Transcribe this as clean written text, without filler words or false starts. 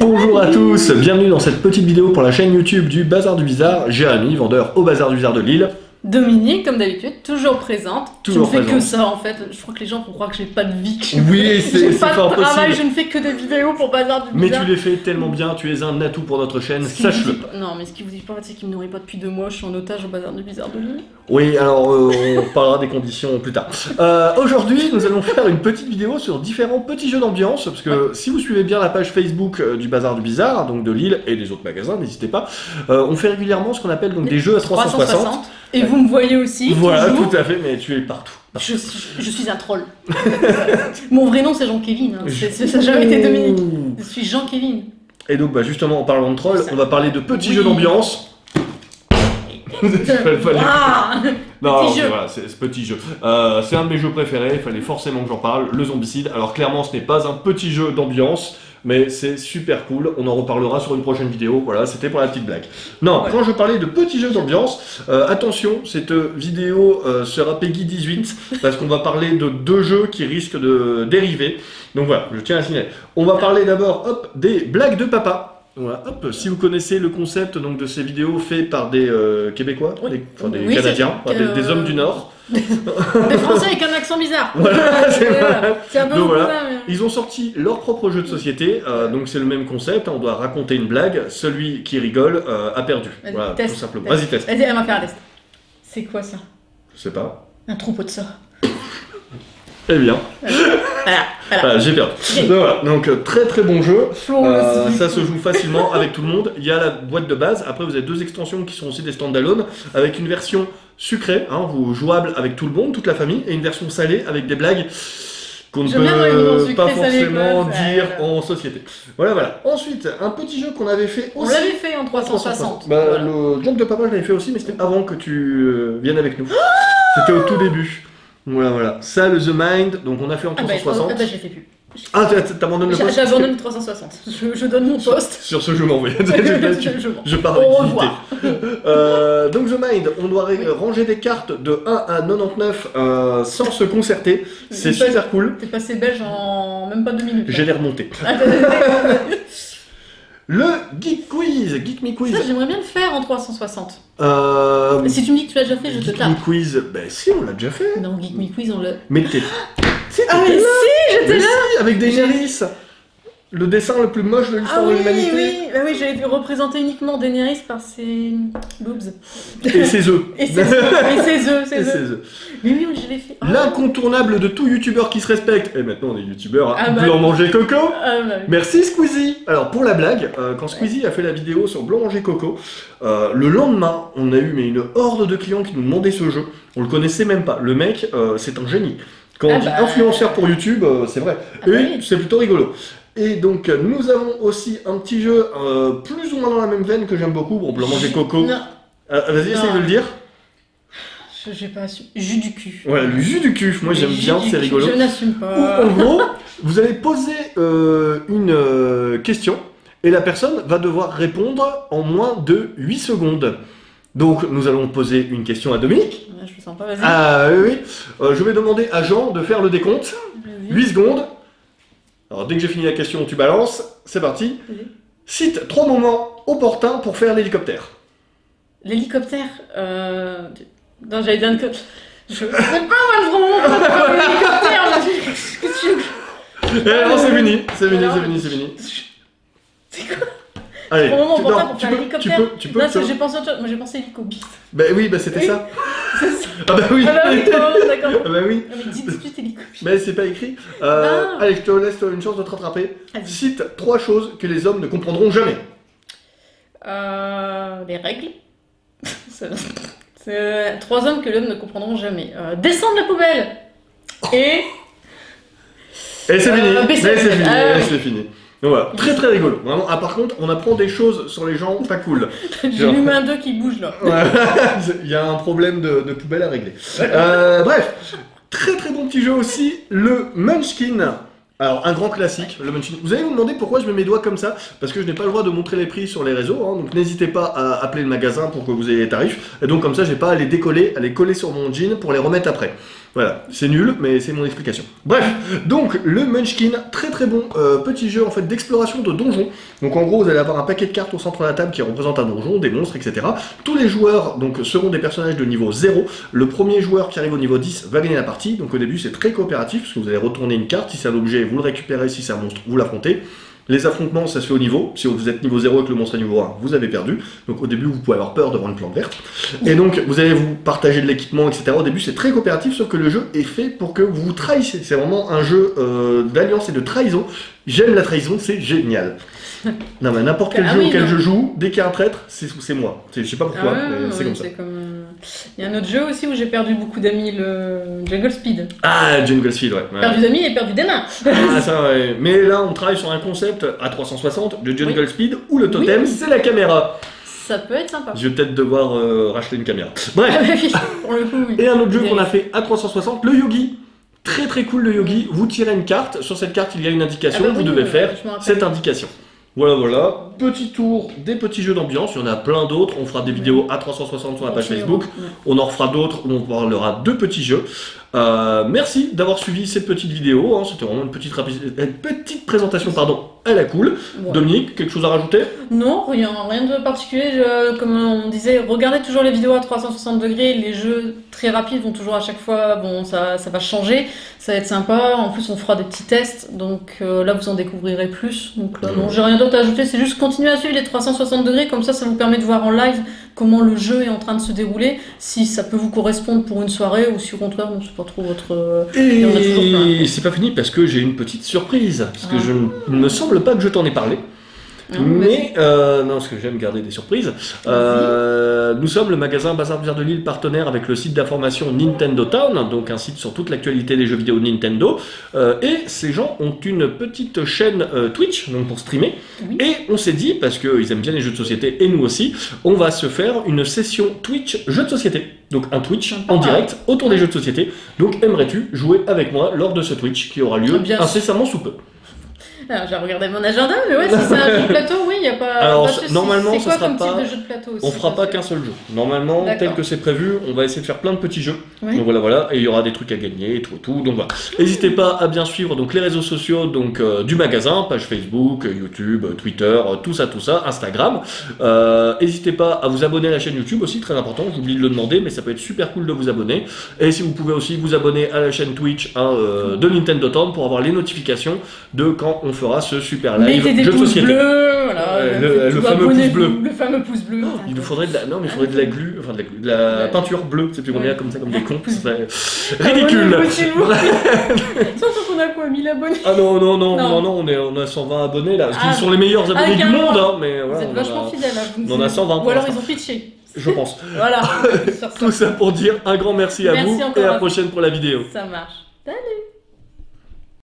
Bonjour à tous, bienvenue dans cette petite vidéo pour la chaîne YouTube du Bazar du Bizarre. Jérémy, vendeur au Bazar du Bizarre de Lille. Dominique, comme d'habitude, toujours présente. Toujours je ne fais présente. que ça en fait. Je crois que les gens vont croire que j'ai pas de vie. Oui, c'est pas fort de travail, possible. je ne fais que des vidéos pour Bazar du Mais Bizarre. tu les fais tellement bien, tu es un atout pour notre chaîne, Ce qui vous sache-le. dit pas- Non, mais ce qui vous dit pas, c'est qu'il me nourrit pas depuis 2 mois. Je suis en otage au Bazar du Bizarre de Lille. Oui, alors on parlera des conditions plus tard. Aujourd'hui, nous allons faire une petite vidéo sur différents petits jeux d'ambiance, parce que si vous suivez bien la page Facebook du Bazar du Bizarre, donc de Lille et des autres magasins, n'hésitez pas, on fait régulièrement ce qu'on appelle donc des jeux à 360. Et vous me voyez aussi. Voilà, toujours. tout à fait, mais tu es partout. Je suis un troll. Mon vrai nom c'est Jean-Kévin. Hein. Ça n'a jamais été Dominique. Je suis Jean-Kévin. Et donc, bah, justement, en parlant de troll, on va parler de petits Oui. jeux d'ambiance. Ah Non, Petit jeu. voilà, c'est ce petit jeu. C'est un de mes jeux préférés, il fallait forcément que j'en parle, le Zombicide. Alors clairement, ce n'est pas un petit jeu d'ambiance, mais c'est super cool. On en reparlera sur une prochaine vidéo. Voilà, c'était pour la petite blague. Non, Ouais. quand je parlais de petits jeux d'ambiance, attention, cette vidéo sera Peggy 18, parce qu'on va parler de 2 jeux qui risquent de dériver. Donc voilà, je tiens à signaler. On va parler d'abord, hop, des blagues de papa. Voilà, hop, si vous connaissez le concept donc, de ces vidéos faites par des Québécois, Oui. des Oui, Canadiens, c'est- des hommes du Nord. Des Français avec un accent bizarre. Voilà, c'est vrai. C'est un peu Donc voilà. ça, mais... Ils ont sorti leur propre jeu de société, donc c'est le même concept, on doit raconter une blague, celui qui rigole a perdu. Vas-y, Voilà, teste, tout simplement. teste. Vas-y, teste. Vas-y, elle m'a fait un test. C'est quoi ça? Je sais pas. Un troupeau de ça. Eh bien, Voilà. voilà, j'ai perdu. Yeah. Donc, voilà. Donc très très bon jeu. Florence. Ça se joue facilement avec tout le monde. Il y a la boîte de base. Après, vous avez 2 extensions qui sont aussi des stand-alone avec une version sucrée, hein, vous jouable avec tout le monde, toute la famille, et une version salée avec des blagues qu'on ne J'aime bien dans les moments peut pas sucrés, salés, forcément quoi. dire en société. Voilà, voilà. Ensuite, un petit jeu qu'on avait fait On aussi. l'avait fait en 360. Bah, Voilà. le joke de papa, je l'avais fait aussi, mais c'était avant que tu viennes avec nous. C'était au tout début. Voilà, voilà. Ça, le The Mind, donc on a fait en Ah bah, 360. je l'ai fait plus. Ah, t'abandonnes le poste J'abandonne le 360. Je donne mon poste. Sur ce, je m'en vais. Je pars Au d'activité. revoir. Donc The Mind, on doit ranger des cartes de 1 à 99 sans se concerter. C'est C'est pas- super cool. T'es passé belge en même pas 2 minutes. J'ai les remonter. Ah, Le Geek Quiz, Geek Me Quiz. ça, j'aimerais bien le faire en 360. Euh, Si tu me dis que tu l'as déjà fait, je te Geek tape. Me Quiz, ben si, on l'a déjà fait. Non, Geek Me Quiz, on l'a. Mais t'es. Si, Ah, mais t'étais là. si, j'étais Mais là. si, avec Daenerys. Le dessin le plus moche de Ah l'histoire de oui, l'humanité. oui, bah oui, j'avais représenté uniquement Daenerys par ses boobs. Et ses œufs. Et ses œufs, Et ses œufs. ses œufs. Mais oui, je l'ai fait. Oh. L'incontournable de tout youtubeur qui se respecte. Et maintenant on est youtubeur, Ah hein. bah. Blanc manger coco. Ah bah oui. Merci Squeezie. Alors pour la blague, quand Squeezie a fait la vidéo sur Blanc manger coco, le lendemain, on a eu une horde de clients qui nous demandaient ce jeu. On le connaissait même pas. Le mec, c'est un génie. Quand on Ah dit bah. influenceur pour YouTube, c'est vrai. Ah bah Et oui. c'est plutôt rigolo. Et donc nous avons aussi un petit jeu plus ou moins dans la même veine que j'aime beaucoup. Bon, Blanc manger coco. Non, Vas-y, essaye Non. de le dire. j'ai pas su. Jus du cul. Ouais, le jus du cul. Moi j'aime Jus bien, du c'est cul, rigolo. Je n'assume Ou, en pas. gros, vous allez poser une question et la personne va devoir répondre en moins de 8 secondes. Donc, nous allons poser une question à Dominique. Ouais, je me sens pas, vas-y. Ah oui, oui. Je vais demander à Jean de faire le décompte. Vas-y. 8 secondes. Alors, dès que j'ai fini la question, tu balances. C'est parti. Vas-y. Cite 3 moments opportuns pour faire l'hélicoptère. L'hélicoptère. Non, j'allais dire que. Je sais pas, moi, le vraiment pas faire l'hélicoptère. Là. Qu'est-ce que tu veux? Eh non, c'est fini. C'est fini, Alors, c'est fini, c'est fini. C'est quoi? Allez, Au moment tu- opportun non, pour tu faire peux, l'hélicoptère. tu peux. Non, j'ai pensé à autre chose. Moi, j'ai pensé hélico-bis. Bah oui, bah c'était Oui. ça. C'est ça. Ah bah oui. Ah bah oui, d'accord. Ah bah oui. Ah, mais dis tout de suite hélico-bis. Mais c'est pas écrit. Non. Allez, je te laisse une chance de te rattraper. Vas-y. Cite 3 choses que les hommes ne comprendront jamais. Les règles. C'est 3 hommes que l'homme ne comprendront jamais. Descendre la poubelle. Et. Et c'est fini. Mais baisser la c'est tête. fini. Ah, Et oui. c'est fini. Donc voilà, très très rigolo. Vraiment. Ah, par contre, on apprend des choses sur les gens pas cool. J'ai l'humain 2 qui bouge là. Ouais. Il y a un problème de poubelle à régler. Bref, très très bon petit jeu aussi, le Munchkin. Alors, un grand classique, le Munchkin. Vous allez vous demander pourquoi je mets mes doigts comme ça, parce que je n'ai pas le droit de montrer les prix sur les réseaux, hein, donc n'hésitez pas à appeler le magasin pour que vous ayez les tarifs, et donc comme ça, j'ai pas à les décoller, à les coller sur mon jean pour les remettre après. Voilà, c'est nul, mais c'est mon explication. Bref, donc le Munchkin, très très bon petit jeu en fait d'exploration de donjons. Donc en gros, vous allez avoir un paquet de cartes au centre de la table qui représente un donjon, des monstres, etc. Tous les joueurs donc seront des personnages de niveau 0. Le premier joueur qui arrive au niveau 10 va gagner la partie. Donc au début, c'est très coopératif parce que vous allez retourner une carte. Si c'est un objet, vous le récupérez. Si c'est un monstre, vous l'affrontez. Les affrontements, ça se fait au niveau. Si vous êtes niveau 0 et que le monstre est niveau 1, vous avez perdu. Donc au début, vous pouvez avoir peur devant une plante verte. Et donc, vous allez vous partager de l'équipement, etc. Au début, c'est très coopératif, sauf que le jeu est fait pour que vous vous trahissiez. C'est vraiment un jeu d'alliance et de trahison. J'aime la trahison, c'est génial. Non mais n'importe quel jeu auquel je joue, dès qu'il y a un traître, c'est moi. Je sais pas pourquoi, mais c'est comme ça. Il y a un autre jeu aussi où j'ai perdu beaucoup d'amis, le Jungle Speed. Ah, Jungle Speed, ouais. Perdu d'amis et perdu des mains. Ah, ça, ouais. Mais là, on travaille sur un concept à 360 de Jungle Speed où le totem, c'est la caméra. Ça peut être sympa. Je vais peut-être devoir racheter une caméra. Bref. Pour le coup, oui. Et un autre jeu qu'on a fait à 360, le Yogi. Très très cool le Yogi. Vous tirez une carte, sur cette carte il y a une indication, vous devez faire cette indication. Voilà, petit tour des petits jeux d'ambiance, il y en a plein d'autres, on fera des vidéos à 360 sur la page Facebook, on en refera d'autres où on parlera de petits jeux. Merci d'avoir suivi cette petite vidéo, hein. C'était vraiment une petite présentation à la cool. Ouais. Dominique, quelque chose à rajouter? Non, rien de particulier. Comme on disait, regardez toujours les vidéos à 360 degrés, les jeux très rapides vont toujours à chaque fois, bon ça va changer, ça va être sympa, en plus on fera des petits tests, donc là vous en découvrirez plus. Donc non, j'ai rien d'autre à ajouter, c'est juste continuer à suivre les 360 degrés, comme ça vous permet de voir en live comment le jeu est en train de se dérouler, si ça peut vous correspondre pour une soirée ou si au contraire, non, c'est pas trop votre... Et c'est pas fini parce que j'ai une petite surprise, parce que il me semble pas que je t'en ai parlé. Mais, non, parce que j'aime garder des surprises. Nous sommes le magasin Bazar Bière de Lille, partenaire avec le site d'information Nintendo Town, donc un site sur toute l'actualité des jeux vidéo Nintendo. Et ces gens ont une petite chaîne Twitch, donc pour streamer. Et on s'est dit, parce qu'ils aiment bien les jeux de société, et nous aussi, on va se faire une session Twitch jeux de société. Donc un Twitch en direct autour des jeux de société. Donc aimerais-tu jouer avec moi lors de ce Twitch qui aura lieu incessamment sous peu? Alors, j'ai regardé mon agenda, mais ouais, si c'est un jeu de plateau, oui, il n'y a pas. Alors, pas de normalement, ce sera comme pas. Type de jeu de plateau aussi, on fera pas qu'un seul jeu. Normalement, tel que c'est prévu, on va essayer de faire plein de petits jeux. Donc voilà, et il y aura des trucs à gagner, tout. Donc voilà. N'hésitez pas à bien suivre donc les réseaux sociaux donc du magasin, page Facebook, YouTube, Twitter, tout ça, Instagram. N'hésitez pas à vous abonner à la chaîne YouTube aussi, très important. J'oublie de le demander, mais ça peut être super cool de vous abonner. Et si vous pouvez aussi vous abonner à la chaîne Twitch de Nintendo Town pour avoir les notifications de quand on fera ce super live. Mettez des pouces bleus, voilà, le fameux pouce bleu. Le fameux pouce bleu. Il nous faudrait de la glu, enfin de la peinture bleue, c'est plus qu'on est comme ça, comme des cons. Ridicule. Surtout qu'on a quoi, 1000 abonnés? Ah non, on a 120 abonnés là. Ils sont les meilleurs abonnés du monde, hein, mais voilà. Vous êtes vachement fidèles, hein. On en a 120. Ou alors ils ont pitché. Je pense. Voilà. Tout ça pour dire un grand merci à vous et à la prochaine pour la vidéo. Ça marche. Salut.